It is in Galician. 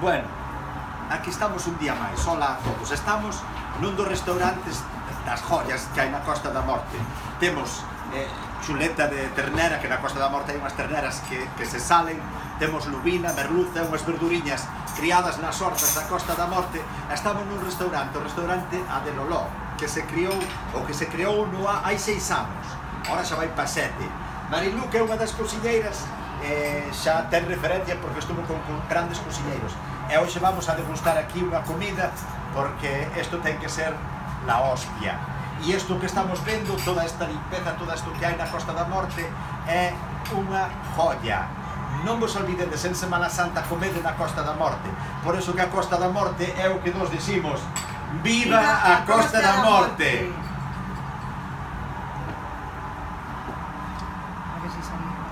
Bueno, aquí estamos un día máis. Hola a todos. Estamos nun dos restaurantes das joias que hai na Costa da Morte. Temos chuleta de ternera, que na Costa da Morte hai unhas terneras que se salen. Temos lubina, merluza, unhas verduriñas criadas nas hortas da Costa da Morte. Estamos nun restaurante, o restaurante Adeloló, que se creou hai 6 anos. Ahora xa vai pa 7. Marilu, que é unha das cociñeiras, xa ten referencia porque estuvo con grandes cociñeiros. E hoxe vamos a degustar aquí unha comida porque isto ten que ser la hostia. E isto que estamos vendo, toda esta limpeza, todo isto que hai na Costa da Morte é unha joya. Non vos olvidedes, en Semana Santa comede na Costa da Morte. Por iso que a Costa da Morte é o que nos dicimos: viva a Costa da Morte! A ver si sale.